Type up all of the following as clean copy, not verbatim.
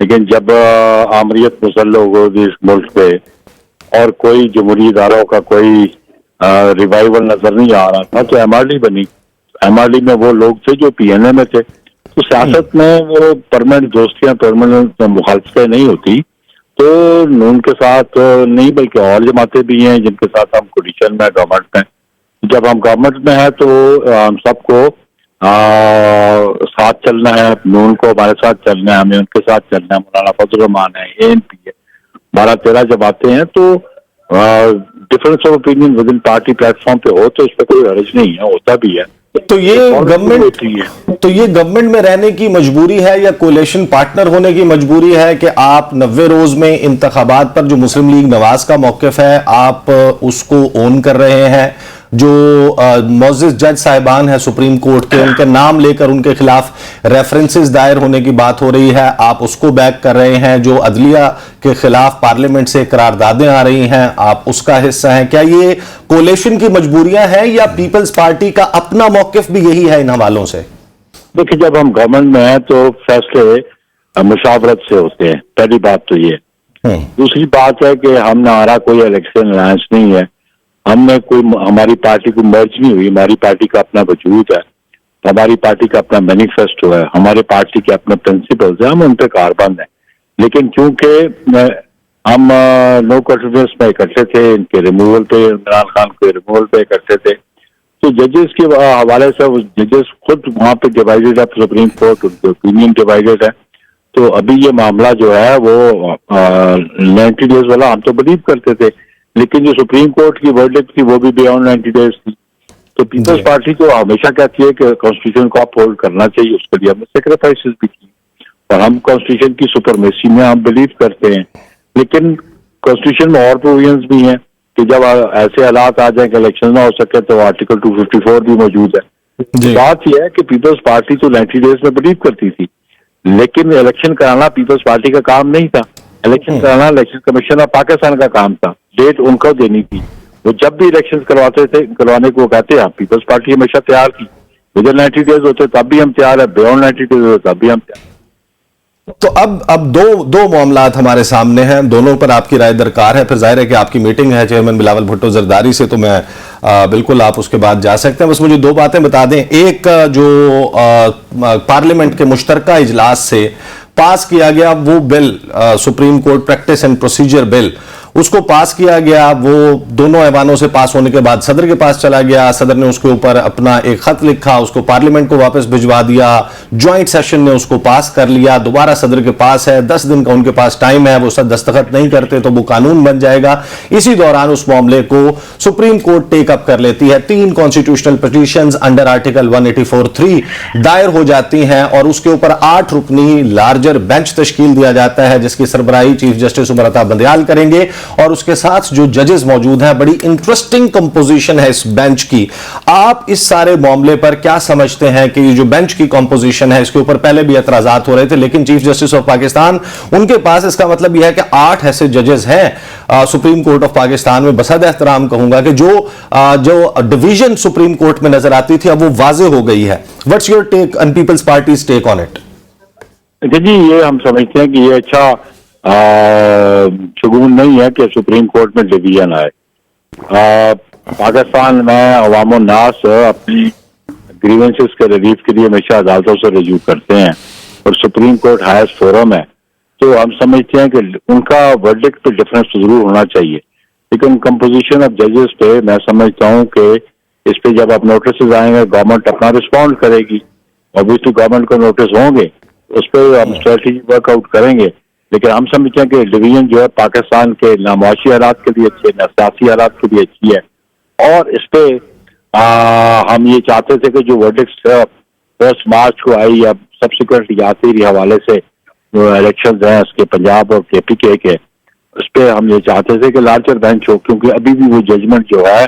لیکن جب آمریت مسلح ہو گئی اس ملک پہ اور کوئی جمہوری اداروں کا کوئی ریوائول نظر نہیں آ رہا تھا تو ایم آر ڈی بنی. ایم آر ڈی میں وہ لوگ تھے جو پی این اے میں تھے. تو سیاست میں وہ پرماننٹ دوستیاں پرماننٹ مخالفتیں نہیں ہوتی. تو نون کے ساتھ نہیں بلکہ اور جماعتیں بھی ہیں جن کے ساتھ ہم کولیشن میں گورنمنٹ میں. جب ہم گورنمنٹ میں ہیں تو ہم سب کو ساتھ چلنا ہے. نون کو ہمارے ساتھ چلنا ہے, ہمیں ان کے ساتھ چلنا ہے. مولانا فضل الرحمان ہے, اے این پی ہے, 12-13 جماعتیں ہیں. تو difference of opinion with in party plate form پہ ہو تو اس پہ کوئی حرج نہیں ہے, ہوتا بھی ہے. تو یہ گورنمنٹ میں رہنے کی مجبوری ہے یا کولیشن پارٹنر ہونے کی مجبوری ہے کہ آپ 90 روز میں انتخابات پر جو مسلم لیگ نواز کا موقف ہے آپ اس کو اون کر رہے ہیں؟ جو معزز جج صاحبان ہیں سپریم کورٹ کے, ان کے نام لے کر ان کے خلاف ریفرنسز دائر ہونے کی بات ہو رہی ہے, آپ اس کو بیک کر رہے ہیں. جو عدلیہ کے خلاف پارلیمنٹ سے قراردادیں آ رہی ہیں آپ اس کا حصہ ہیں. کیا یہ کولیشن کی مجبوریاں ہیں یا پیپلز پارٹی کا اپنا موقف بھی یہی ہے ان حوالوں سے؟ دیکھیں, جب ہم گورنمنٹ میں ہیں تو فیصلے مشاورت سے ہوتے ہیں, پہلی بات تو یہ. دوسری بات ہے کہ ہمارا کوئی الیکشن الائنس نہیں ہے, ہم میں کوئی ہماری پارٹی کو مرج نہیں ہوئی. ہماری پارٹی کا اپنا وجود ہے, ہماری پارٹی کا اپنا مینیفیسٹو ہے, ہمارے پارٹی کے اپنے پرنسپلز ہیں, ہم ان پہ کاربند ہیں. لیکن چونکہ ہم نو کنفیڈنس میں اکٹھے تھے, ان کے ریموول پہ, عمران خان کے ریموول پہ اکٹھے تھے, تو ججز کے حوالے سے ججز خود وہاں پہ ڈیوائیڈڈ ہے. سپریم کورٹ ان کے اوپینین ڈیوائیڈڈ ہے. تو ابھی یہ معاملہ جو ہے وہ 90 ڈیز والا ہم تو بلیو کرتے تھے, لیکن جو سپریم کورٹ کی ورڈکٹ تھی وہ بھی بیانڈ 90 ڈیز تھی. تو پیپلز پارٹی تو ہمیشہ کہتی ہے کہ کانسٹیٹیوشن کو اپ ہولڈ کرنا چاہیے, اس کے لیے ہم نے سیکریفائسز بھی کی, اور ہم کانسٹیٹیوشن کی سپرمیسی میں ہم بلیو کرتے ہیں. لیکن کانسٹیٹیوشن میں اور پروویژنز بھی ہیں کہ جب ایسے حالات آ جائیں کہ الیکشن نہ ہو سکے تو آرٹیکل 254 بھی موجود ہے. بات یہ ہے کہ پیپلز پارٹی تو 90 ڈیز میں بلیو کرتی تھی, لیکن الیکشن کرانا پیپلز پارٹی کا کام نہیں تھا. الیکشن کرانا الیکشن کمیشن آف پاکستان کا کام تھا, ڈیٹ ان کو دینی تھی. وہ جب بھی الیکشن کرواتے تھے, کروانے کو کہتے ہیں, پیپلز پارٹی ہمیشہ تیار تھی. ودن 90 ڈیز ہوتے تب بھی ہم تیار ہے, بیونڈ 90 ڈیز ہوتے تب بھی ہم تیار. تو اب دو معاملات ہمارے سامنے ہیں, دونوں پر آپ کی رائے درکار ہے. پھر ظاہر ہے کہ آپ کی میٹنگ ہے چیئرمین بلاول بھٹو زرداری سے, تو میں بالکل آپ اس کے بعد جا سکتے ہیں. بس مجھے دو باتیں بتا دیں. ایک, جو پارلیمنٹ کے مشترکہ اجلاس سے پاس کیا گیا وہ bill, supreme court practice and procedure bill, اس کو پاس کیا گیا. وہ دونوں ایوانوں سے پاس ہونے کے بعد صدر کے پاس چلا گیا. صدر نے اس کے اوپر اپنا ایک خط لکھا, اس کو پارلیمنٹ کو واپس بھجوا دیا. جوائنٹ سیشن نے اس کو پاس کر لیا, دوبارہ صدر کے پاس ہے, 10 دن کا ان کے پاس ٹائم ہے. وہ دستخط نہیں کرتے تو وہ قانون بن جائے گا. اسی دوران اس معاملے کو سپریم کورٹ ٹیک اپ کر لیتی ہے. 3 کانسٹیٹیوشنل پٹیشنز انڈر آرٹیکل 184(3) دائر ہو جاتی ہیں, اور اس کے اوپر 8 رکنی لارجر بینچ تشکیل دیا جاتا ہے جس کی سربراہی چیف جسٹس عمر عطا بندیال کریں گے. اور اس کے ساتھ جو ججز موجود ہیں, بڑی انٹرسٹنگ کمپوزیشن ہے اس بینچ کی. آپ اس سارے معاملے پر کیا سمجھتے ہیں کہ یہ جو بینچ کی کمپوزیشن ہے, اس کے اوپر پہلے بھی اعتراضات ہو رہے تھے, لیکن چیف جسٹس آف پاکستان ان کے پاس, اس کا مطلب یہ ہے کہ 8 ایسے ججز ہیں سپریم کورٹ آف پاکستان میں. بصد احترام کہوں گا کہ جو ڈویژن سپریم کورٹ میں نظر آتی تھی اب وہ واضح ہو گئی ہے. What's your take and People's Party's take on it? جی, یہ ہم سمجھتے ہیں کہ یہ اچھا شگون نہیں ہے کہ سپریم کورٹ میں ڈویژن آئے. پاکستان میں عوام الناس اپنی گریونسز کے ریلیف کے لیے ہمیشہ عدالتوں سے رجوع کرتے ہیں, اور سپریم کورٹ ہائیسٹ فورم ہے. تو ہم سمجھتے ہیں کہ ان کا ورڈکٹ پہ ڈفرینس ضرور ہونا چاہیے, لیکن کمپوزیشن آف ججز پہ میں سمجھتا ہوں کہ اس پہ جب آپ نوٹسز آئیں گے گورنمنٹ اپنا رسپونڈ کرے گی. اوبیسلی گورنمنٹ کو نوٹس ہوں گے, اس پہ ہم اسٹریٹجی ورک آؤٹ کریں گے. لیکن ہم سمجھتے ہیں کہ ڈویژن جو ہے پاکستان کے نہ معاشی حالات کے لیے اچھی ہے, نہ سیاسی حالات کے لیے اچھی ہے. اور اس پہ ہم یہ چاہتے تھے کہ جو ورڈکٹس پوسٹ مارچ کو آئی یا سبسیکوینٹلی آتی رہی حوالے سے جو الیکشنز ہیں اس کے پنجاب اور KPK کے, اس پہ ہم یہ چاہتے تھے کہ لارجر بینچ ہو, کیونکہ ابھی بھی وہ ججمنٹ جو ہے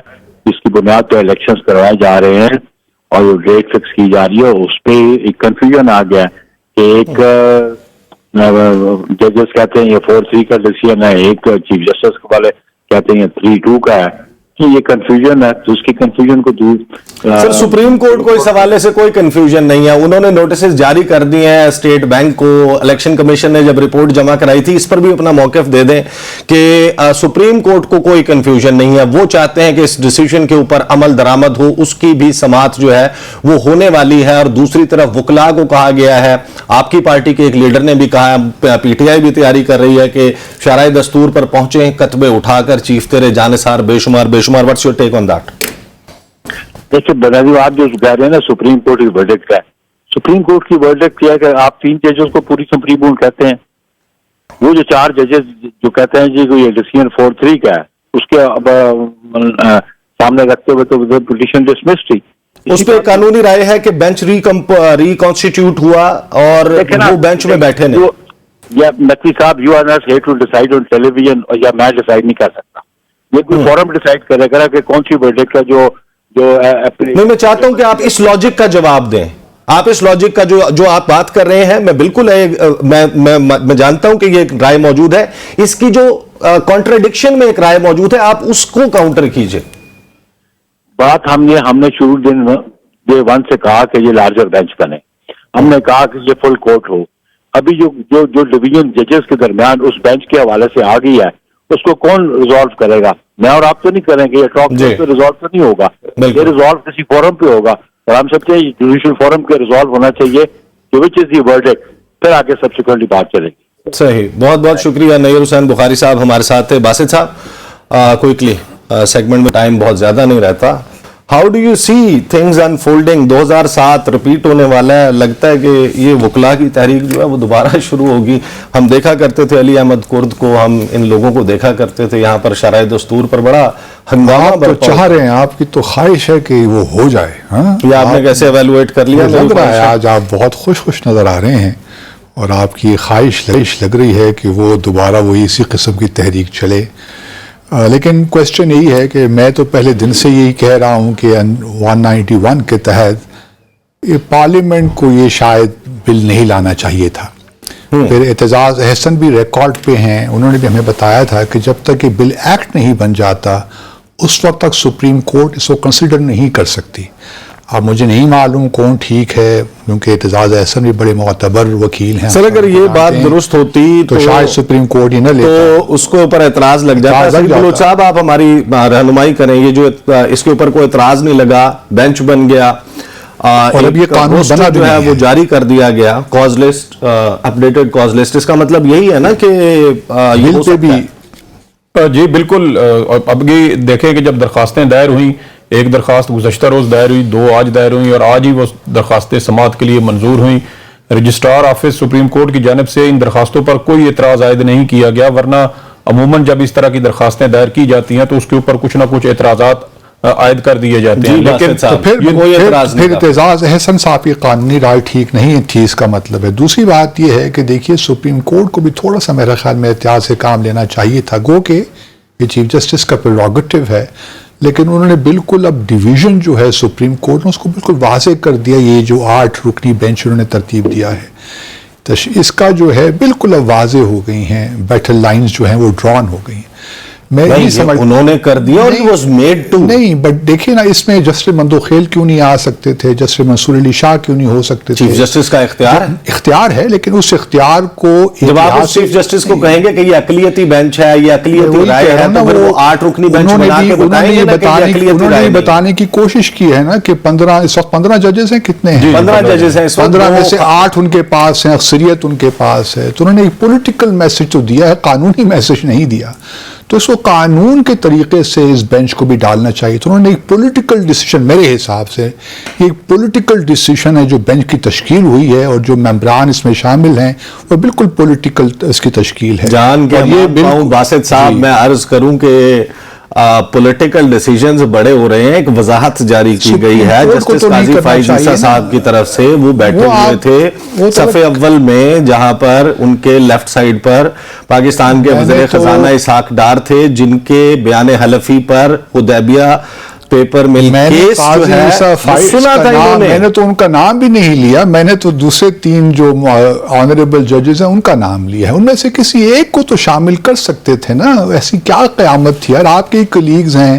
جس کی بنیاد پہ الیکشنز کروائے جا رہے ہیں اور جو ڈیٹ فکس کی جا رہی ہے, اس پہ ایک کنفیوژن آ گیا کہ ایک ججز کہتے ہیں یہ 4-3 کا ڈیسیژن ہے, ایک چیف جسٹس والے کہتے ہیں یہ 3-2 کا ہے. کہ یہ کنفیوژن ہے تو اس کی کنفیوژن کو دور سر سپریم کورٹ کو اس حوالے سے کوئی کنفیوژن نہیں ہے, انہوں نے نوٹسز جاری کر دی ہیں اسٹیٹ بینک کو. الیکشن کمیشن نے جب رپورٹ جمع کرائی تھی, اس پر بھی اپنا موقف دے دیں کہ سپریم کورٹ کو کوئی کنفیوژن نہیں ہے, وہ چاہتے ہیں کہ اس ڈیسیژن کے اوپر عمل درآمد ہو, اس کی بھی سماعت جو ہے وہ ہونے والی ہے. اور دوسری طرف وکلاء کو کہا گیا ہے, آپ کی پارٹی کے ایک لیڈر نے بھی کہا, پی ٹی آئی بھی تیاری کر رہی ہے کہ شرائع دستور پر پہنچیں کتبے اٹھا کر چیف تیرے جانثار بے شمار. What's your take on that? دیکھیں بنیادی آپ جو کہہ رہے ہیں نا سپریم کورٹ کی ورڈکٹ کا ہے, سپریم کورٹ کی ورڈکٹ کیا کہ آپ 3 ججز کو پوری سپریم کورٹ کہتے ہیں, وہ جو 4 ججز جو کہتے ہیں جی یہ ڈیسیژن 4-3 کا ہے, اس کے سامنے رکھتے ہوئے تو پٹیشن ڈسمس تھی. اس پہ قانونی رائے ہے کہ بینچ ریکانسٹیٹیوٹ ہوا اور وہ بینچ میں بیٹھے نہیں. یا نقوی صاحب you are not here to decide on television, یا میں ڈیسائیڈ نہیں کر سکتا, یہ کوئی فورم ڈیسائیڈ کرے گا کہ کون سی ورڈکٹ کا جو نہیں. میں چاہتا ہوں کہ آپ اس لاجک کا جواب دیں, آپ اس لاجک کا جو آپ بات کر رہے ہیں, میں بالکل میں جانتا ہوں کہ یہ ایک رائے موجود ہے, اس کی جو کانٹراڈکشن میں ایک رائے موجود ہے, آپ اس کو کاؤنٹر کیجئے. بات ہم نے شروع ڈے 1 سے کہا کہ یہ لارجر بینچ بنے, ہم نے کہا کہ یہ فل کورٹ ہو. ابھی جو ڈویژن ججز کے درمیان اس بینچ کے حوالے سے آ گئی ہے, اس کو کون ریزالو کرے گا؟ میں اور آپ تو نہیں کریں گے, یہ ٹاک پہ ریزالو تو نہیں ہوگا, یہ ریزالو کسی فورم پہ ہوگا, اور ہم سمجھتے ہیں جوڈیشل فورم پہ ریزالو ہونا چاہیے کہ وچ از دی ورڈکٹ, پھر آگے سبسیکوئنٹلی بات چلے گی. صحیح, بہت بہت شکریہ. نیئر حسین بخاری صاحب ہمارے ساتھ تھے. باسط صاحب کوئکلی, سیگمنٹ میں ٹائم بہت زیادہ نہیں رہتا, how do you see things unfolding? 2007 repeat ہونے والا ہے, لگتا ہے کہ یہ وکلاء کی تحریک جو ہے وہ دوبارہ شروع ہوگی. ہم دیکھا کرتے تھے علی احمد کرد کو, ہم ان لوگوں کو دیکھا کرتے تھے یہاں پر شرائع دستور پر بڑا ہنگامہ برپا چاہ رہے ہیں, آپ کی تو خواہش ہے کہ وہ ہو جائے. یہ آپ نے کیسے ایویلویٹ کر لیا؟ لگ رہا ہے آج آپ بہت خوش نظر آ رہے ہیں, اور آپ کی خواہش لگ رہی ہے کہ وہ دوبارہ وہی اسی قسم کی تحریک چلے. لیکن کوشچن یہی ہے کہ میں تو پہلے دن سے یہی کہہ رہا ہوں کہ 191 کے تحت یہ پارلیمنٹ کو یہ شاید بل نہیں لانا چاہیے تھا. پھر اعتزاز احسن بھی ریکارڈ پہ ہیں, انہوں نے بھی ہمیں بتایا تھا کہ جب تک یہ بل ایکٹ نہیں بن جاتا اس وقت تک سپریم کورٹ اس کو کنسیڈر نہیں کر سکتی. اب مجھے نہیں معلوم کون ٹھیک ہے, کیونکہ اعتزاز احسن بھی بڑے معتبر وکیل ہیں. سر اگر یہ بات درست ہوتی تو شاید سپریم کورٹ ہی نہ لیتا, تو اس کے اوپر اعتراض لگ جاتا. سید بلوچ صاحب آپ ہماری رہنمائی کریں, یہ جو اس کے اوپر کوئی اعتراض نہیں لگا, بینچ بن گیا, اور اب یہ قانون بنا جو ہے وہ جاری کر دیا گیا, cause list, updated cause list, اس کا مطلب یہی ہے نا کہ بل پہ بھی جی بالکل. اب یہ دیکھیں کہ جب درخواستیں دائر ہوئیں, ایک درخواست گزشتہ روز دائر ہوئی, 2 آج دائر ہوئیں, اور آج ہی وہ درخواستیں سماعت کے لیے منظور ہوئیں. رجسٹرار آفس سپریم کورٹ کی جانب سے ان درخواستوں پر کوئی اعتراض عائد نہیں کیا گیا, ورنہ عموماً جب اس طرح کی درخواستیں دائر کی جاتی ہیں تو اس کے اوپر کچھ نہ کچھ اعتراضات عائد کر دیے جاتے ہیں. لیکن پھر اعتزاز احسن صاحب کی قانونی رائے ٹھیک نہیں تھی, اس کا مطلب ہے. دوسری بات یہ ہے کہ دیکھیے سپریم کورٹ کو بھی تھوڑا سا میرے خیال میں احتیاط سے کام لینا چاہیے تھا. گو کہ یہ چیف جسٹس کا پریروگیٹو ہے, لیکن انہوں نے بالکل اب ڈویژن جو ہے سپریم کورٹ نے اس کو بالکل واضح کر دیا. یہ جو 8 رکنی بینچ انہوں نے ترتیب دیا ہے, اس کا جو ہے بالکل اب واضح ہو گئی ہیں, بیٹل لائنز جو ہیں وہ ڈران ہو گئی ہیں. میں نہیں سمجھ, انہوں نے کر دیا اور it was made to. نہیں, بٹ دیکھیں نا, اس میں جسٹس مندوخیل کیوں نہیں آ سکتے تھے, جسٹس منصور علی شاہ کیوں نہیں ہو سکتے تھے؟ چیف جسٹس کا اختیار ہے, لیکن اس اختیار کو جب آپ چیف جسٹس کو کہیں گے کہ یہ اقلیتی بینچ ہے, یہ اقلیتی رائے ہے, تو پھر وہ 8 رکنی بینچ بنا کے بتائیں گے نا کہ یہ اقلیتی رائے. بتانے کی کوشش کی ہے نا کہ 15 اس وقت 15 ججز ہیں, کتنے ہیں؟ 15 ججز ہیں. 15 میں سے 8 ان کے پاس ہیں, اکثریت ان کے پاس ہے. تو انہوں نے ایک پولیٹیکل میسج تو دیا ہے, قانونی میسج نہیں دیا. تو اس کو قانون کے طریقے سے اس بینچ کو بھی ڈالنا چاہیے. تو انہوں نے ایک پولیٹیکل ڈیسیشن, میرے حساب سے یہ ایک پولیٹیکل ڈیسیشن ہے جو بینچ کی تشکیل ہوئی ہے, اور جو ممبران اس میں شامل ہیں وہ بالکل پولیٹیکل اس کی تشکیل ہے. جان کے باسط صاحب, میں عرض کروں کہ پولیٹیکل ڈیسیجنز بڑے ہو رہے ہیں. ایک وضاحت جاری کی گئی ہے جسٹس قاضی فائز عیسیٰ صاحب کی طرف سے, وہ بیٹھے ہوئے تھے صف اول میں, جہاں پر ان کے لیفٹ سائڈ پر پاکستان کے وزیر خزانہ اسحاق ڈار تھے, جن کے بیان حلفی پر حدیبیہ پیپر مل کیس جو ہے سنا تھا انہوں نے. میں نے تو ان کا نام بھی نہیں لیا, میں نے تو دوسرے 3 جو آنریبل ججز ہیں ان کا نام لیا ہے. ان میں سے کسی ایک کو تو شامل کر سکتے تھے نا, ایسی کیا قیامت تھی یار. آپ کے کلیگز ہیں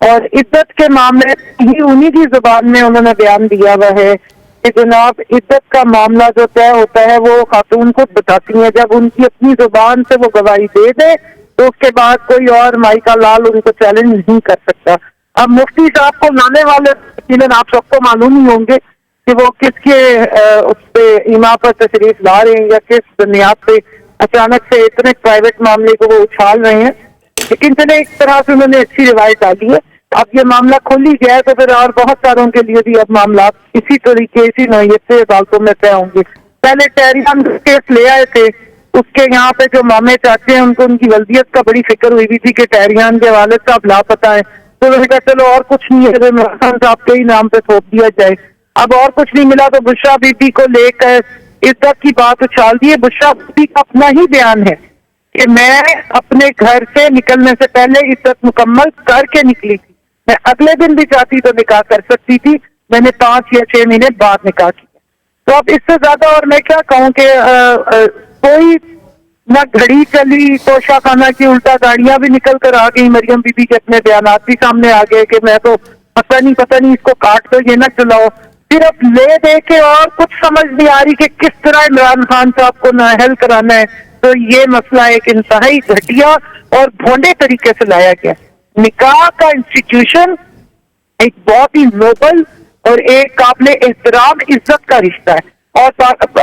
اور عزت کے معاملے ہی انہی کی زبان میں انہوں نے بیان دیا ہوا ہے کہ جناب عزت کا معاملہ جو طے ہوتا ہے وہ خاتون خود بتاتی ہیں. جب ان کی اپنی زبان سے وہ گواہی دے دے تو اس کے بعد کوئی اور مائی کا لال ان کو چیلنج نہیں کر سکتا. اب مفتی صاحب کو لانے والے یقیناً آپ سب کو معلوم ہی ہوں گے کہ وہ کس کے اس پہ ایما پر تشریف لا رہے ہیں یا کس بنیاد پہ اچانک سے اتنے پرائیویٹ معاملے کو وہ اچھال رہے ہیں. لیکن چلے ایک طرح سے انہوں نے اچھی روایت ڈالی ہے. اب یہ معاملہ کھول ہی گیا ہے تو پھر اور بہت ساروں کے لیے بھی اب معاملات اسی طریقے اسی نوعیت سے عدالتوں میں طے ہوں گے. پہلے ٹہریان کیس لے آئے تھے, اس کے یہاں پہ جو مامے چاچے ہیں ان کو ان کی ولدیت کا بڑی فکر ہوئی بھی تھی کہ ٹہریان کے والد صاحب لاپتہ ہے, تو انہوں نے کہا چلو اور کچھ نہیں ہے عمران خان صاحب کے ہی نام پہ تھوپ دیا جائے. اب اور کچھ نہیں ملا تو بشرا بی بی کو لے کر عزت کی بات اچھال دی ہے. بشرا بی بی کا اپنا ہی بیان ہے کہ میں اپنے گھر سے نکلنے سے پہلے عزت مکمل کر کے نکلی تھی. میں اگلے دن بھی چاہتی تو نکاح کر سکتی تھی, میں نے 5 یا 6 مہینے بعد نکاح کیا. تو اب اس سے زیادہ اور میں کیا کہوں کہ کوئی نہ گھڑی چلی توشہ خانہ کی, الٹا گاڑیاں بھی نکل کر آ گئی. مریم بی بی کے اپنے بیانات بھی سامنے آ گئے کہ میں تو پتہ نہیں اس کو کاٹ کر یہ نہ چلاؤ. صرف لے دے کے اور کچھ سمجھ نہیں آ رہی کہ کس طرح عمران خان صاحب کو نااہل کرانا ہے. تو یہ مسئلہ ایک انتہائی گھٹیا اور بھونڈے طریقے سے لایا گیا. نکاح کا انسٹیٹیوشن ایک بہت ہی نوبل اور ایک قابل احترام عزت کا رشتہ ہے, اور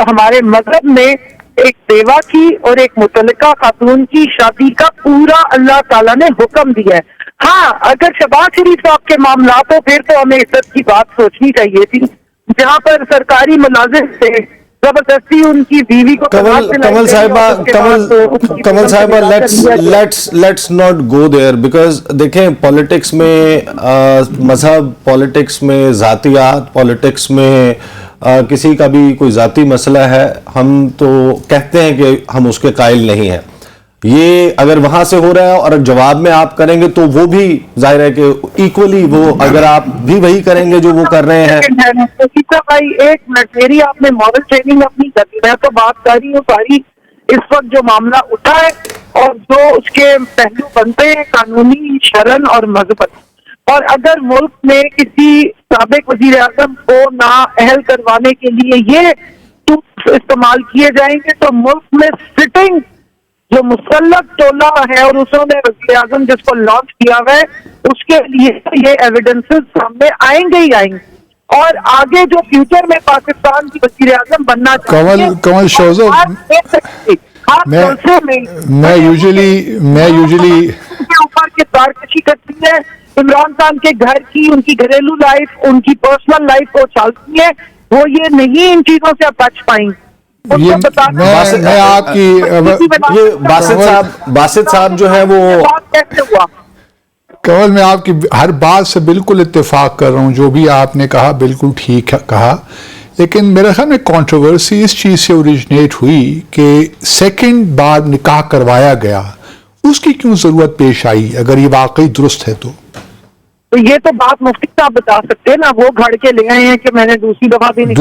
ہمارے مذہب میں ایک بیوہ کی اور ایک متعلقہ خاتون کی شادی کا پورا اللہ تعالیٰ نے حکم دیا ہے. ہاں اگر شہباز شریف صاحب کے معاملات ہو پھر تو ہمیں عزت کی بات سوچنی چاہیے تھی, جہاں پر سرکاری ملازم سے زبردستی ان کی بیوی کو کمل صاحبہ let's not go there, because دیکھیں پالیٹکس میں مذہب, پالیٹکس میں ذاتیات, پالیٹکس میں کسی کا بھی کوئی ذاتی مسئلہ ہے, ہم تو کہتے ہیں کہ ہم اس کے قائل نہیں ہیں. یہ اگر وہاں سے ہو رہا ہے اور جواب میں آپ کریں گے تو وہ بھی ظاہر ہے کہ ایکولی وہ اگر آپ بھی وہی کریں گے جو وہ کر رہے ہیں. بھائی ایک منٹ, میری آپ نے ماڈل ٹریننگ اپنی کر دی, میں تو بات کر رہی ہوں ساری اس وقت جو معاملہ اٹھا ہے اور جو اس کے پہلو بنتے ہیں قانونی, شرعن اور مذہبت. اور اگر ملک میں کسی سابق وزیر اعظم کو نااہل کروانے کے لیے یہ ٹولز استعمال کیے جائیں گے تو ملک میں سٹنگ جو مسلط ٹولہ ہے اور اس نے وزیر اعظم جس کو لانچ کیا ہوا ہے اس کے لیے یہ ایویڈنسز سامنے آئیں گے ہی آئیں گے. اور آگے جو فیوچر میں پاکستان کی وزیر اعظم بننا چاہیے, کمل شوزو, میں یوزلی اوپر کردار کشی کرتی ہے, عمران خان کے گھر کی, ان کی گھریلو لائف, ان کی پرسنل لائف کو چالتی ہے, وہ یہ نہیں ان چیزوں سے بچ پائیں. میں آپ کی باسط صاحب جو ہے وہ کمل, میں آپ کی ہر بات سے بالکل اتفاق کر رہا ہوں, جو بھی آپ نے کہا بالکل ٹھیک کہا, لیکن میرے خیال میں کنٹروورسی اس چیز سے اوریجنیٹ ہوئی کہ سیکنڈ بار نکاح کروایا گیا, اس کی کیوں ضرورت پیش آئی اگر یہ واقعی درست ہے تو یہ تو بات مفتی صاحب بتا سکتے ہیں نا, وہ گھڑ کے لے آئے ہیں کہ میں نے دوسری دفعہ بھی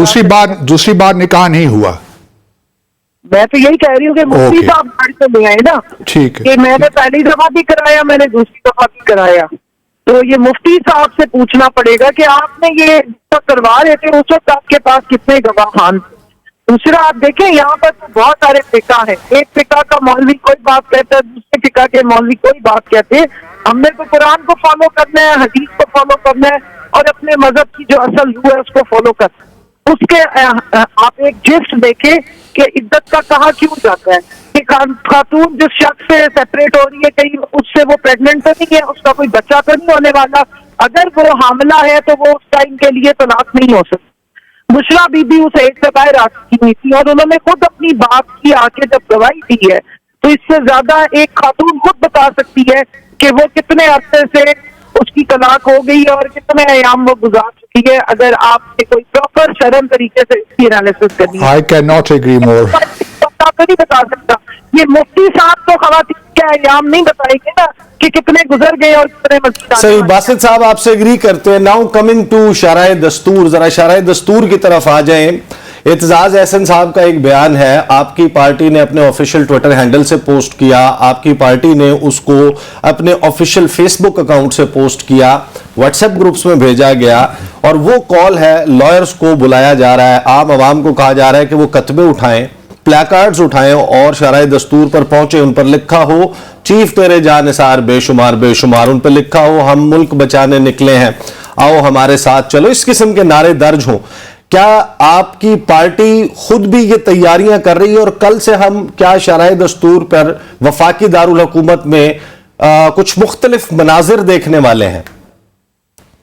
دوسری بار نکاح نہیں ہوا. میں تو یہی کہہ رہی ہوں کہ مفتی صاحب گھڑ کے لے آئے نا, ٹھیک ہے, کہ میں نے پہلی دفعہ بھی کرایا, میں نے دوسری دفعہ بھی کرایا. تو یہ مفتی صاحب سے پوچھنا پڑے گا کہ آپ نے یہ کروا رہے تھے اس وقت آپ کے پاس کتنے گواہ خان تھے. دوسرا آپ دیکھیں یہاں پر بہت سارے فقہ ہیں, ایک فقہ کا مولوی کوئی بات کہتا ہے, دوسرے فقہ کے مولوی کوئی بات کہتے ہیں. ہم نے تو قرآن کو فالو کرنا ہے, حدیث کو فالو کرنا ہے, اور اپنے مذہب کی جو اصل روح ہے اس کو فالو کرنا ہے. اس کے آپ ایک جسٹ دیکھیں کہ عدت کا کہا کیوں جاتا ہے کہ خاتون جس شخص سے سیپریٹ ہو رہی ہے کہیں اس سے وہ پریگننٹ تو نہیں ہے, اس کا کوئی بچہ تو نہیں ہونے والا, اگر وہ حاملہ ہے تو وہ اس ٹائم کے لیے طلاق نہیں ہو سکتی. بشرا بی بی اسے ایک سے باہر آ سکتی نہیں تھی, اور انہوں نے خود اپنی بات کی آ کے جب گواہی دی ہے تو اس سے زیادہ ایک خاتون خود بتا سکتی ہے کہ وہ کتنے عرصے سے اس کی طلاق ہو گئی اور کتنے ایام وہ گزار چکی ہے. اگر آپ نے کوئی پراپر شرعن طریقے سے اس کی انالیسس کرنی ہے, I cannot agree more. نہیں بتا سکتا. یہ مفتی صاحب تو خواتین کے ایام نہیں بتائیں گے نا کہ کتنے گزر گئے اور کتنے مسجد. صحیح, باسط صاحب آپ سے اگری کرتے ہیں. ناؤ کمنگ ٹو شرائع دستور, ذرا شرائع دستور کی طرف آ جائیں. اعتزاز احسن صاحب کا ایک بیان ہے، آپ کی پارٹی نے اپنے آفیشیل ٹویٹر ہینڈل سے پوسٹ کیا، آپ کی پارٹی نے اس کو اپنے آفیشیل فیس بک اکاؤنٹ سے پوسٹ کیا، واٹس ایپ گروپس میں بھیجا گیا، اور وہ کال ہے لائرز کو بلایا جا رہا ہے، عام عوام کو کہا جا رہا ہے کہ وہ کتبے اٹھائیں، پلیکارڈز اٹھائیں اور شارع دستور پر پہنچے، ان پر لکھا ہو چیف تیرے جان نثار بے شمار بے شمار، ان پر لکھا ہو ہم ملک بچانے نکلے ہیں، آؤ ہمارے ساتھ چلو، اس قسم کے نعرے درج ہوں۔ کیا آپ کی پارٹی خود بھی یہ تیاریاں کر رہی ہے، اور کل سے ہم کیا شرح دستور پر وفاقی دارالحکومت میں کچھ مختلف مناظر دیکھنے والے ہیں؟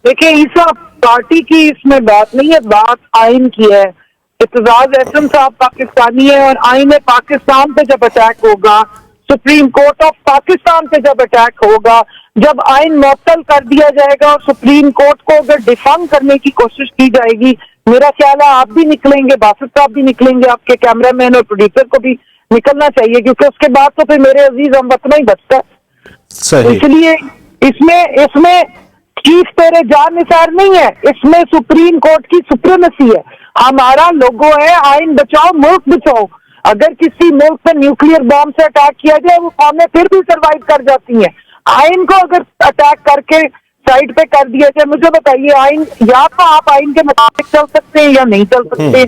دیکھیں عیسیٰ، پارٹی کی اس میں بات نہیں ہے، بات آئین کی ہے۔ اعتزاز احسن صاحب پاکستانی ہے، اور آئین پاکستان پہ جب اٹیک ہوگا، سپریم کورٹ آف پاکستان پہ جب اٹیک ہوگا، جب آئین معطل کر دیا جائے گا اور سپریم کورٹ کو اگر ڈیفنگ کرنے کی کوشش کی جائے گی، میرا خیال ہے آپ بھی نکلیں گے، باسط صاحب بھی نکلیں گے، آپ کے کیمرہ مین اور پروڈیوسر کو بھی نکلنا چاہیے، کیونکہ اس کے بعد تو پھر میرے عزیز ہم وطنہ ہی بچتا ہے۔ صحیح۔ اس لیے اس میں چیف تیرے جان نثار نہیں ہے، اس میں سپریم کورٹ کی سپریمیسی ہے، ہمارا لوگو ہے آئین بچاؤ ملک بچاؤ۔ اگر کسی ملک سے نیوکلیئر بام سے اٹیک کیا جائے، وہ قومیں پھر بھی سروائیو کر جاتی ہیں، آئین کو اگر اٹیک کر کے سائڈ پہ کر دیا جائے، مجھے بتائیے آئین، یا تو آپ آئین کے مطابق چل سکتے ہیں یا نہیں چل سکتے،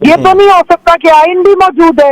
یہ تو نہیں ہو سکتا کہ آئین بھی موجود ہے۔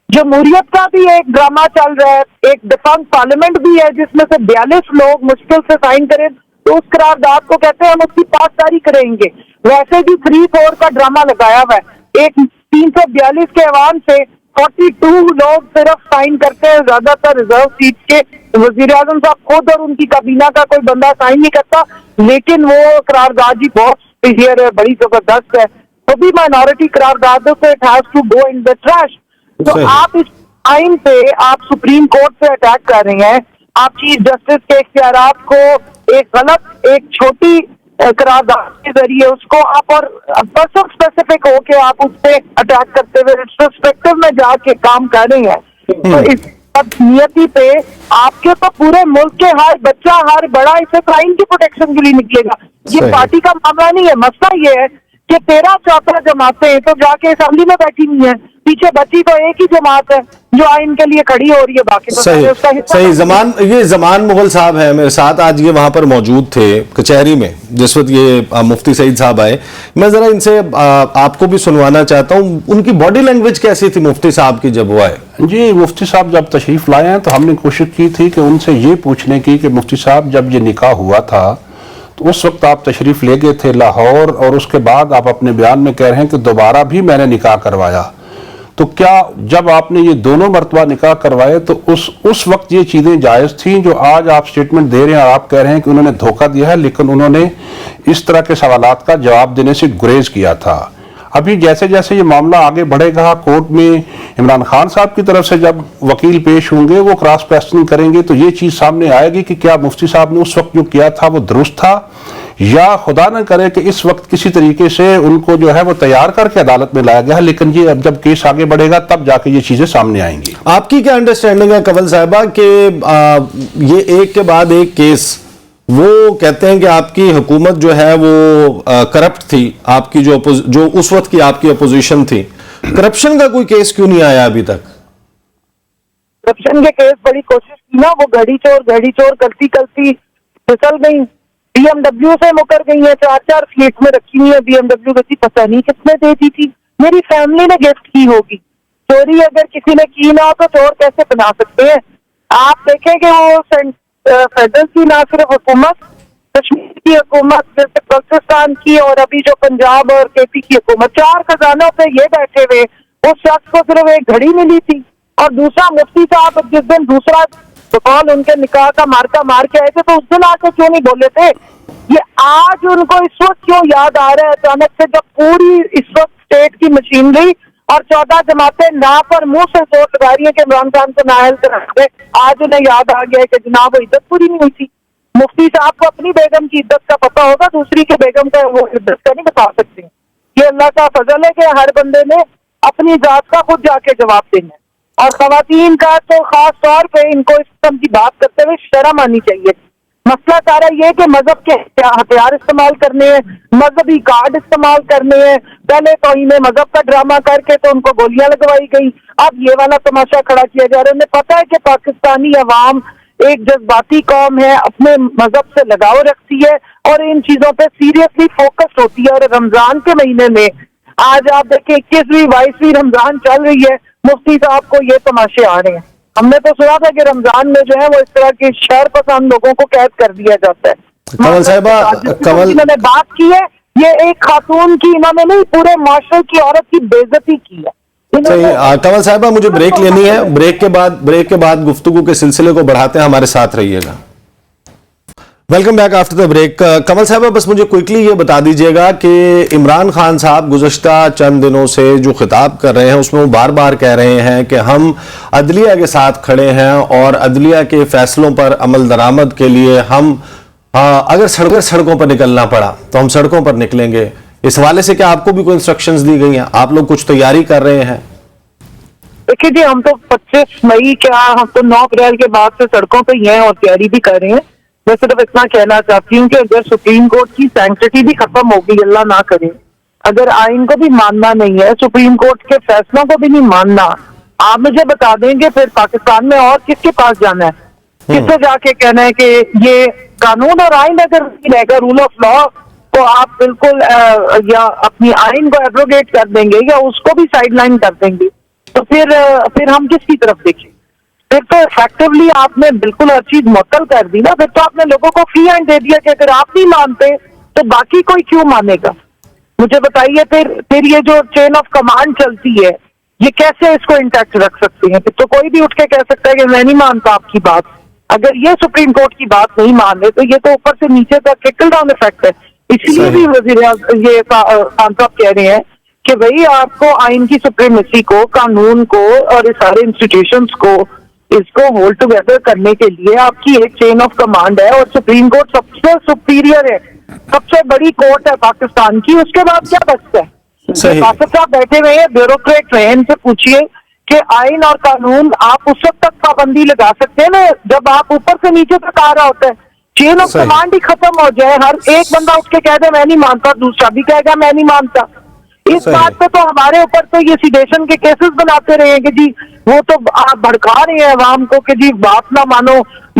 جمہوریت کا بھی ایک ڈرامہ چل رہا ہے، ایک ڈیفنگ پارلیمنٹ بھی ہے جس میں سے 42 لوگ مشکل سے سائن کریں، تو اس قرارداد کو کہتے ہیں ہم اس کی پاسداری کریں گے۔ ویسے بھی 3-4 کا ڈرامہ لگایا ہوا ہے، ایک 342 کے ایوان سے 42 لوگ صرف سائن کرتے ہیں، زیادہ تر ریزرو سیٹ کے وزیر اعظم صاحب خود اور ان کی کابینہ کا کوئی بندہ سائن نہیں کرتا، لیکن وہ قرارداد جی بہت سپیریئر ہے، بڑی زبردست ہے، وہ بھی مائنورٹی قراردادوں سے it has to go in the trash. تو آپ اس آئین پہ آپ سپریم کورٹ سے اٹیک کر رہے ہیں، آپ چیف جسٹس کے اختیارات کو ایک غلط، ایک چھوٹی قرارداد کے ذریعے اس کو آپ، اور پرسن اسپیسیفک ہو کے آپ اس پہ اٹیک کرتے ہوئے ریٹروسپیکٹو میں جا کے کام کر رہے ہیں، تو اس نیتی پہ آپ کے تو پورے ملک کے ہر بچہ ہر بڑا اسے آئین کی پروٹیکشن کے لیے نکلے گا۔ یہ پارٹی کا معاملہ نہیں ہے، مسئلہ یہ ہے کہ 13-14 جماعتیں تو جا کے اسمبلی میں بیٹھی ہوئی ہیں، پیچھے بچی تو ایک ہی جماعت ہے جو آئین کے لیے کھڑی ہو رہی ہے، باقی صحیح۔ زمان مغل صاحب ہیں میرے ساتھ، آج یہ وہاں پر موجود تھے کچہری میں جس وقت یہ مفتی سعید صاحب آئے، میں ذرا ان سے آپ کو بھی سنوانا چاہتا ہوں، ان کی باڈی لینگویج کیسی تھی مفتی صاحب کی جب وہ آئے؟ جی، مفتی صاحب جب تشریف لائے ہیں تو ہم نے کوشش کی تھی کہ ان سے یہ پوچھنے کی کہ مفتی صاحب جب یہ نکاح ہوا تھا تو اس وقت آپ تشریف لے گئے تھے لاہور، اور اس کے بعد آپ اپنے بیان میں کہہ رہے ہیں کہ دوبارہ بھی میں نے نکاح کروایا، تو کیا جب آپ نے یہ دونوں مرتبہ نکاح کروائے تو اس وقت یہ چیزیں جائز تھیں جو آج آپ سٹیٹمنٹ دے رہے ہیں اور آپ کہہ رہے ہیں کہ انہوں نے دھوکہ دیا ہے، لیکن انہوں نے اس طرح کے سوالات کا جواب دینے سے گریز کیا تھا؟ ابھی جیسے جیسے یہ معاملہ آگے بڑھے گا، کورٹ میں عمران خان صاحب کی طرف سے جب وکیل پیش ہوں گے، وہ کراس کوسچننگ کریں گے، تو یہ چیز سامنے آئے گی کہ کیا مفتی صاحب نے اس وقت جو کیا تھا وہ درست تھا، یا خدا نہ کرے کہ اس وقت کسی طریقے سے ان کو جو ہے وہ تیار کر کے عدالت میں لایا گیا ہے، لیکن یہ اب جب کیس آگے بڑھے گا تب جا کے یہ چیزیں سامنے آئیں گی۔ آپ کی کیا انڈرسٹینڈنگ ہے کنول صاحبہ کہ یہ ایک کے بعد ایک کیس، وہ کہتے ہیں کہ آپ کی حکومت جو ہے وہ کرپٹ تھی، آپ کی جو اس وقت کی آپ کی اپوزیشن تھی، کرپشن کا کوئی کیس کیوں نہیں آیا ابھی تک؟ کرپشن کے کیس بڑی کوشش کی نا، وہ گھڑی چور کرتی پھسل گئی، بی ایم ڈبلیو سے مکر گئی ہیں، 4 فلیٹ میں رکھی ہوئی ہے بی ایم ڈبلیو، کسی پتہ نہیں کس نے دے دی تھی، میری فیملی نے گفٹ کی ہوگی، چوری اگر کسی نے کی نہ ہو تو چور کیسے بنا سکتے ہیں؟ آپ دیکھیں کہ وہ فیڈرل کی نہ صرف حکومت، کشمیر کی حکومت، جیسے بلوچستان کی، اور ابھی جو پنجاب اور کے پی کی حکومت، 4 خزانوں پہ یہ بیٹھے ہوئے، اس شخص کو صرف ایک گھڑی ملی تھی، اور دوسرا مفتی صاحب جس دن دوسرا بقول ان کے نکاح کا مارکا مار کے آئے تھے تو اس دن آ کے کیوں نہیں بولے تھے؟ یہ آج ان کو اس وقت کیوں یاد آ رہا ہے اچانک سے، جب پوری اس وقت اسٹیٹ کی مشینری اور 14 جماعتیں نا پر منہ سے زور لگا رہی ہیں کہ عمران خان کو نااہل کر دے، آج انہیں یاد آ گیا ہے کہ جناب وہ عزت پوری نہیں ہوئی تھی۔ مفتی صاحب کو اپنی بیگم کی عزت کا پتہ ہوگا، دوسری کے بیگم کا وہ عزت کا نہیں بتا سکتے۔ یہ اللہ کا فضل ہے کہ ہر بندے نے اپنی ذات کا خود جا کے جواب دینا ہے، اور خواتین کا تو خاص طور پہ ان کو اس قسم کی بات کرتے ہوئے شرم آنی چاہیے مسئلہ سارا یہ کہ مذہب کے ہتھیار استعمال کرنے ہیں، مذہبی کارڈ استعمال کرنے ہیں. پہلے توہین مذہب کا ڈرامہ کر کے تو ان کو گولیاں لگوائی گئی، اب یہ والا تماشا کھڑا کیا جا رہا ہے. انہیں پتا ہے کہ پاکستانی عوام ایک جذباتی قوم ہے، اپنے مذہب سے لگاؤ رکھتی ہے اور ان چیزوں پہ سیریسلی فوکس ہوتی ہے. اور رمضان کے مہینے میں آج آپ دیکھیں 21ویں 22ویں رمضان چل رہی ہے، مفتی صاحب کو یہ تماشے آ رہے ہیں. ہم نے تو سنا تھا کہ رمضان میں جو ہے وہ اس طرح کے شہر پسند لوگوں کو قید کر دیا جاتا ہے. کنول صاحبہ، انہوں نے بات کی ہے، یہ ایک خاتون کی انہوں نے نہیں پورے معاشرے کی عورت کی بے عزتی کی ہے. صحیح. کنول صاحبہ مجھے بریک لینی ہے، بریک کے بعد گفتگو کے سلسلے کو بڑھاتے ہیں، ہمارے ساتھ رہیے گا. Welcome back after the break. Kanwal صاحبہ بس مجھے کوئکلی یہ بتا دیجئے گا کہ عمران خان صاحب گزشتہ چند دنوں سے جو خطاب کر رہے ہیں اس میں وہ بار بار کہہ رہے ہیں کہ ہم عدلیہ کے ساتھ کھڑے ہیں اور عدلیہ کے فیصلوں پر عمل درآمد کے لیے ہم اگر سڑکوں پر نکلنا پڑا تو ہم سڑکوں پر نکلیں گے. اس حوالے سے کیا آپ کو بھی کوئی انسٹرکشنز دی گئی ہیں؟ آپ لوگ کچھ تیاری کر رہے ہیں؟ دیکھیے جی، ہم تو 25 مئی کیا ہم تو 9 اپریل کے بعد سے سڑکوں پہ ہی ہیں اور تیاری بھی کر رہے ہیں. میں صرف اتنا کہنا چاہتی ہوں کہ اگر سپریم کورٹ کی سینکٹیٹی بھی ختم ہوگی، اللہ نہ کرے، اگر آئین کو بھی ماننا نہیں ہے، سپریم کورٹ کے فیصلوں کو بھی نہیں ماننا، آپ مجھے بتا دیں گے پھر پاکستان میں اور کس کے پاس جانا ہے؟ کس سے جا کے کہنا ہے کہ یہ قانون اور آئین اگر رہے گا، رول آف لا کو آپ بالکل یا اپنی آئین کو ایبروگیٹ کر دیں گے یا اس کو بھی سائڈ لائن کر دیں گے، تو پھر ہم کس کی طرف دیکھیں؟ پھر تو افیکٹولی آپ نے بالکل ہر چیز معطل کر دی نا. پھر تو آپ نے لوگوں کو فری ہینڈ دے دیا کہ اگر آپ نہیں مانتے تو باقی کوئی کیوں مانے گا؟ مجھے بتائیے پھر یہ جو چین آف کمانڈ چلتی ہے یہ کیسے اس کو انٹیکٹ رکھ سکتے ہیں؟ پھر تو کوئی بھی اٹھ کے کہہ سکتا ہے کہ میں نہیں مانتا آپ کی بات. اگر یہ سپریم کورٹ کی بات نہیں مان رہے تو یہ تو اوپر سے نیچے تک ٹرکل ڈاؤن افیکٹ ہے. اسی لیے بھی وزیر یہ خان صاحب کہہ رہے ہیں کہ بھئی آپ کو آئین کی سپریمیسی کو، قانون کو اور اس سارے انسٹیٹیوشنز کو اس کو ہولڈ ٹوگیدر کرنے کے لیے آپ کی ایک چین آف کمانڈ ہے اور سپریم کورٹ سب سے سپیریئر ہے، سب سے بڑی کورٹ ہے پاکستان کی. اس کے بعد کیا بچتا ہے؟ باسط صاحب بیٹھے ہوئے ہیں، بیوروکریٹ ہیں، ان سے پوچھیے کہ آئین اور قانون آپ اس وقت تک پابندی لگا سکتے ہیں نا جب آپ اوپر سے نیچے تک آ رہا ہوتا ہے. چین آف کمانڈ ہی ختم ہو جائے، ہر ایک بندہ اٹھ کے کہہ دے میں نہیں مانتا، دوسرا بھی کہے گا میں نہیں مانتا. اس بات پہ تو ہمارے اوپر تو یہ سیڈیشن کے کیسز بناتے رہے ہیں کہ جی وہ تو آپ بھڑکا رہے ہیں عوام کو کہ جی بات نہ مانو،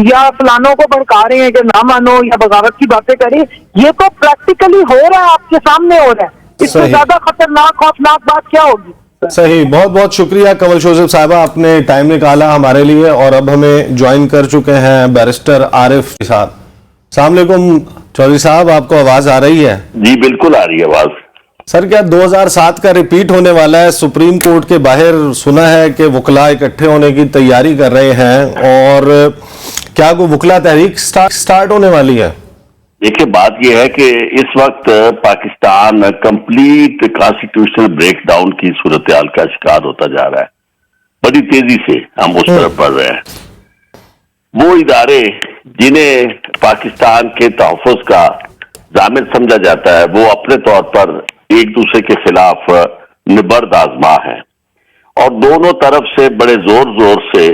یا فلانوں کو بھڑکا رہے ہیں کہ نہ مانو یا بغاوت کی باتیں کریں. یہ تو پریکٹیکلی ہو رہا ہے، آپ کے سامنے ہو رہا ہے. اس سے زیادہ خطرناک خوفناک بات کیا ہوگی؟ صحیح. بہت بہت شکریہ کنول شوزیف صاحبہ، آپ نے ٹائم نکالا ہمارے لیے. اور اب ہمیں جوائن کر چکے ہیں بیرسٹر عارف صاحب. السلام علیکم چودھری صاحب، آپ کو آواز آ رہی ہے؟ جی بالکل آ رہی ہے آواز. سر کیا 2007 کا ریپیٹ ہونے والا ہے؟ سپریم کورٹ کے باہر سنا ہے کہ وکلاء اکٹھے ہونے کی تیاری کر رہے ہیں، اور کیا کوئی وکلاء تحریک سٹارٹ ہونے والی ہے؟ دیکھیں بات یہ ہے کہ اس وقت Pakistan complete constitutional break down کی صورتحال کا شکار ہوتا جا رہا ہے. بڑی تیزی سے ہم اس طرف بڑھ رہے ہیں. وہ ادارے جنہیں پاکستان کے تحفظ کا ضامن سمجھا جاتا ہے وہ اپنے طور پر ایک دوسرے کے خلاف نبرد آزما ہے اور دونوں طرف سے بڑے زور سے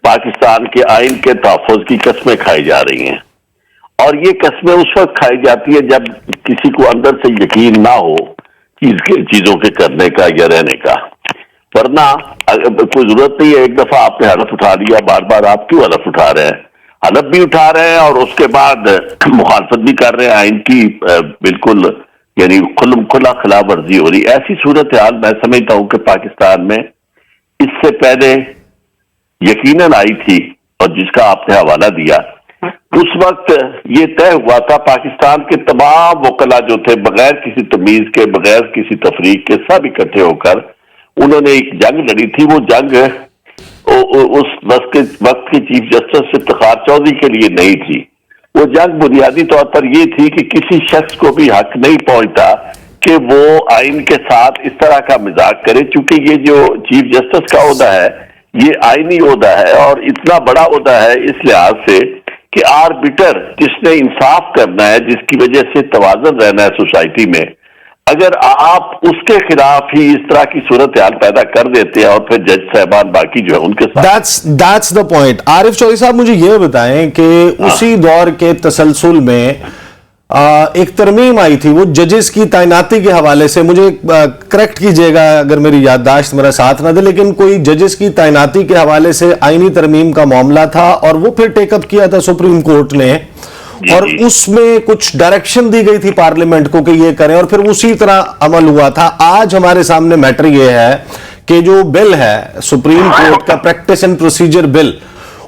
پاکستان کے آئین کے تحفظ کی قسمیں کھائی جا رہی ہیں. اور یہ قسمیں اس وقت کھائی جاتی ہے جب کسی کو اندر سے یقین نہ ہو چیزوں کے کرنے کا یا رہنے کا. ورنہ کوئی ضرورت نہیں ہے، ایک دفعہ آپ نے حلف اٹھا لیا، بار بار آپ کیوں حلف اٹھا رہے ہیں؟ حلف بھی اٹھا رہے ہیں اور اس کے بعد مخالفت بھی کر رہے ہیں آئین کی، بالکل یعنی کھلا خلاف ورزی ہو رہی. ایسی صورتحال میں سمجھتا ہوں کہ پاکستان میں اس سے پہلے یقیناً آئی تھی، اور جس کا آپ نے حوالہ دیا اس وقت یہ طے ہوا تھا پاکستان کے تمام وکلاء جو تھے بغیر کسی تمیز کے، بغیر کسی تفریق کے، سب اکٹھے ہو کر انہوں نے ایک جنگ لڑی تھی. وہ جنگ اس وقت کے چیف جسٹس افتخار چودھری کے لیے نہیں تھی. وہ جنگ بنیادی طور پر یہ تھی کہ کسی شخص کو بھی حق نہیں پہنچتا کہ وہ آئین کے ساتھ اس طرح کا مذاق کرے، چونکہ یہ جو چیف جسٹس کا عہدہ ہے یہ آئینی عہدہ ہے اور اتنا بڑا عہدہ ہے اس لحاظ سے کہ آربیٹر جس نے انصاف کرنا ہے، جس کی وجہ سے توازن رہنا ہے سوسائٹی میں، اگر آپ اس کے خلاف ہی اس طرح کی صورتحال پیدا کر دیتے ہیں اور پھر جج صاحبان باقی جو ہے ان کے ساتھ that's the point. عارف چوہدری صاحب مجھے یہ بتائیں کہ اسی دور کے تسلسل میں ایک ترمیم آئی تھی وہ ججز کی تعیناتی کے حوالے سے، مجھے کریکٹ کیجئے گا اگر میری یادداشت میرا ساتھ نہ دے، لیکن کوئی ججز کی تعیناتی کے حوالے سے آئینی ترمیم کا معاملہ تھا اور وہ پھر ٹیک اپ کیا تھا سپریم کورٹ نے، اور اس میں کچھ ڈائریکشن دی گئی تھی پارلیمنٹ کو کہ یہ کریں، اور پھر اسی طرح عمل ہوا تھا۔ آج ہمارے سامنے میٹر یہ ہے کہ جو بل ہے سپریم کورٹ کا پریکٹس اینڈ پروسیجر بل،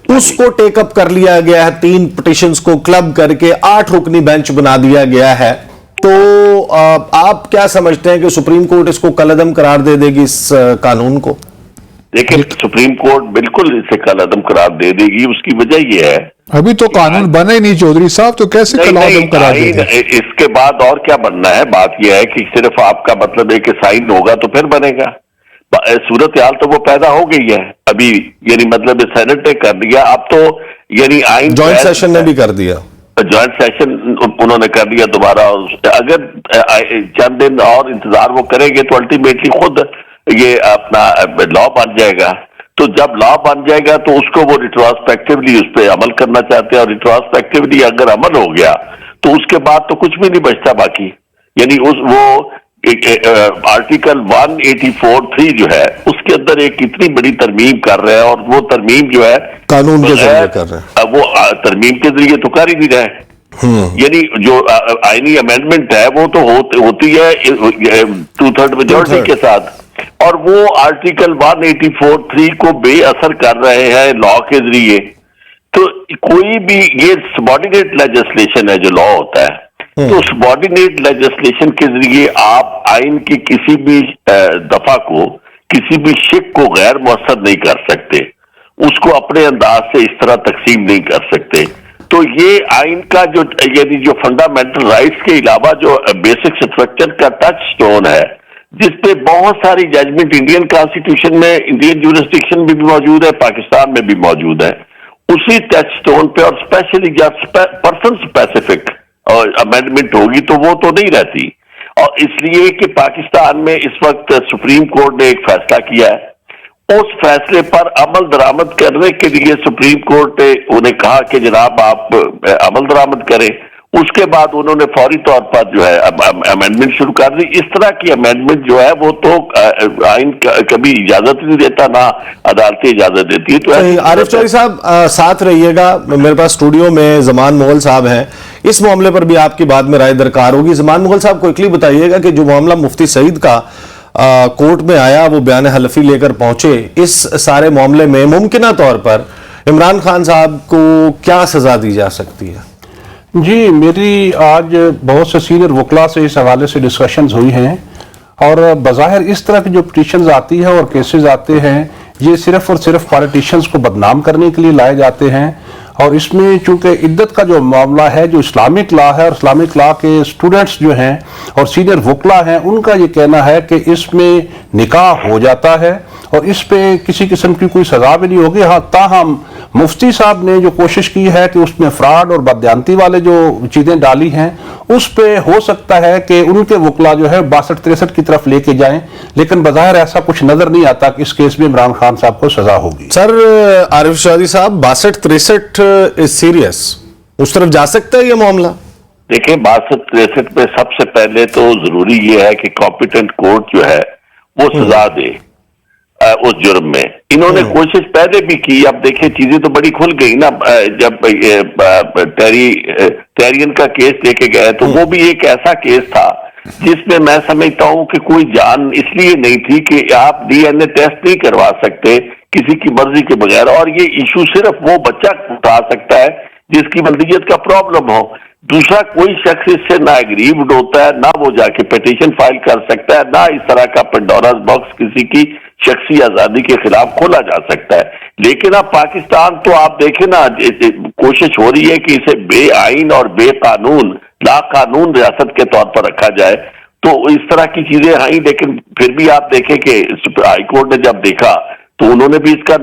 اس کو ٹیک اپ کر لیا گیا ہے، 3 پٹیشنز کو کلب کر کے 8 رکنی بینچ بنا دیا گیا ہے۔ تو آپ کیا سمجھتے ہیں کہ سپریم کورٹ اس کو کالعدم قرار دے دے گی اس قانون کو؟ دیکھیں سپریم کورٹ بالکل اسے کالعدم قرار دے دے گی، اس کی وجہ یہ ہے ابھی تو قانون بنے ہی نہیں چودھری صاحب، تو کیسے کالعدم قرار دے دیں؟ اس کے بعد اور کیا بننا ہے؟ بات یہ ہے کہ صرف آپ کا مطلب ہے کہ سائن ہوگا تو پھر بنے گا، صورتحال تو وہ پیدا ہو گئی ہے ابھی، یعنی مطلب سینٹ نے کر دیا، اب تو یعنی آئین جوائنٹ سیشن نے بھی کر دیا، جوائنٹ سیشن انہوں نے کر دیا دوبارہ، اگر چند دن اور انتظار وہ کریں گے تو الٹیمیٹلی خود یہ اپنا لا بن جائے گا۔ تو جب لا بن جائے گا تو اس کو وہ ریٹروسپیکٹیولی اس پہ عمل کرنا چاہتے ہیں، اور ریٹروسپیکٹیولی اگر عمل ہو گیا تو اس کے بعد تو کچھ بھی نہیں بچتا باقی، یعنی وہ آرٹیکل 184(3) جو ہے اس کے اندر ایک اتنی بڑی ترمیم کر رہے ہیں، اور وہ ترمیم جو ہے قانون کے ذریعے کر رہے ہیں، وہ ترمیم کے ذریعے تو کر ہی نہیں رہے، یعنی جو آئینی امینڈمنٹ ہے وہ تو ہوتی ہے 2/3 میجورٹی کے ساتھ، اور وہ آرٹیکل 184(3) کو بے اثر کر رہے ہیں لا کے ذریعے۔ تو کوئی بھی یہ سبارڈینیٹ لیجسلیشن ہے جو لا ہوتا ہے، تو سبارڈینیٹ لیجسلیشن کے ذریعے آپ آئین کی کسی بھی دفعہ کو، کسی بھی شق کو غیر مؤثر نہیں کر سکتے، اس کو اپنے انداز سے اس طرح تقسیم نہیں کر سکتے۔ تو یہ آئین کا جو یعنی جو فنڈامنٹل رائٹس کے علاوہ جو بیسک اسٹرکچر کا ٹچ سٹون ہے، جس پہ بہت ساری ججمنٹ انڈین کانسٹیٹیوشن میں، انڈین جورسڈکشن میں بھی موجود ہے، پاکستان میں بھی موجود ہے، اسی ٹچ سٹون پہ، اور اسپیشلی جب پرسن اسپیسیفک امینڈمنٹ ہوگی تو وہ تو نہیں رہتی، اور اس لیے کہ پاکستان میں اس وقت سپریم کورٹ نے ایک فیصلہ کیا ہے، اس فیصلے پر عمل درآمد کرنے کے لیے سپریم کورٹ نے انہیں کہا کہ جناب آپ عمل درآمد کریں، اس کے بعد انہوں نے فوری طور پر جو ہے امینڈمنٹ شروع کر دی۔ اس طرح کی امینڈمنٹ جو ہے وہ تو آئین کبھی اجازت نہیں دیتا، نہ عدالتیں اجازت دیتی ہے۔ تو عارف چوہدری صاحب ساتھ رہیے گا، میرے پاس اسٹوڈیو میں زمان مغل صاحب ہیں، اس معاملے پر بھی آپ کی بعد میں رائے درکار ہوگی۔ زمان مغل صاحب کوئکلی بتائیے گا کہ جو معاملہ مفتی سعید کا کورٹ میں آیا، وہ بیان حلفی لے کر پہنچے، اس سارے معاملے میں ممکنہ طور پر عمران خان صاحب کو کیا سزا دی جا سکتی ہے؟ جی میری آج بہت سے سینئر وکلا سے اس حوالے سے ڈسکشنز ہوئی ہیں، اور بظاہر اس طرح کی جو پٹیشنز آتی ہیں اور کیسز آتے ہیں، یہ صرف اور صرف پالیٹیشنز کو بدنام کرنے کے لیے لائے جاتے ہیں، اور اس میں چونکہ عدت کا جو معاملہ ہے، جو اسلامک لا ہے، اور اسلامک لا کے اسٹوڈنٹس جو ہیں اور سینئر وکلا ہیں، ان کا یہ کہنا ہے کہ اس میں نکاح ہو جاتا ہے اور اس پہ کسی قسم کی کوئی سزا بھی نہیں ہوگی۔ ہاں تاہم مفتی صاحب نے جو کوشش کی ہے کہ اس میں فراڈ اور بددیانتی والے جو چیزیں ڈالی ہیں، اس پہ ہو سکتا ہے کہ ان کے وکلا جو ہے 62-63 کی طرف لے کے جائیں، لیکن بظاہر ایسا کچھ نظر نہیں آتا کہ اس کیس میں عمران خان صاحب کو سزا ہوگی۔ سر عارف چوہدری صاحب 62-63 از سیریس، اس طرف جا سکتا ہے یہ معاملہ؟ دیکھیں 62-63 میں سب سے پہلے تو ضروری یہ ہے کہ کمپیٹنٹ کورٹ جو ہے وہ سزا دے اس جرم میں۔ انہوں نے کوشش پہلے بھی کی، اب دیکھیں چیزیں تو بڑی کھل گئی نا، جب ٹیرین کا کیس لے کے گئے تو وہ بھی ایک ایسا کیس تھا جس میں میں سمجھتا ہوں کہ کوئی جان اس لیے نہیں تھی کہ آپ ڈی این اے ٹیسٹ نہیں کروا سکتے کسی کی مرضی کے بغیر، اور یہ ایشو صرف وہ بچہ اٹھا سکتا ہے جس کی ولدیت کا پرابلم ہو، دوسرا کوئی شخص اس سے نہ ایگریوڈ ہوتا ہے، نہ وہ جا کے پیٹیشن فائل کر سکتا ہے، نہ اس طرح کا پنڈوراز باکس کسی کی شخصی آزادی کے خلاف کھولا جا سکتا ہے۔ لیکن اب پاکستان تو آپ دیکھیں نا، کوشش ہو رہی ہے کہ اسے بے آئین اور بے قانون، لا قانون ریاست کے طور پر رکھا جائے، تو اس طرح کی چیزیں آئیں، لیکن پھر بھی آپ دیکھیں کہ ہائی کورٹ نے جب دیکھا تو انہوں نے بھی اس کا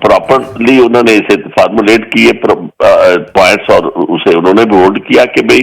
پراپرلی انہوں نے اسے فارمولیٹ کیے پوائنٹس، اور اسے انہوں نے بھی ہولڈ کیا کہ بھئی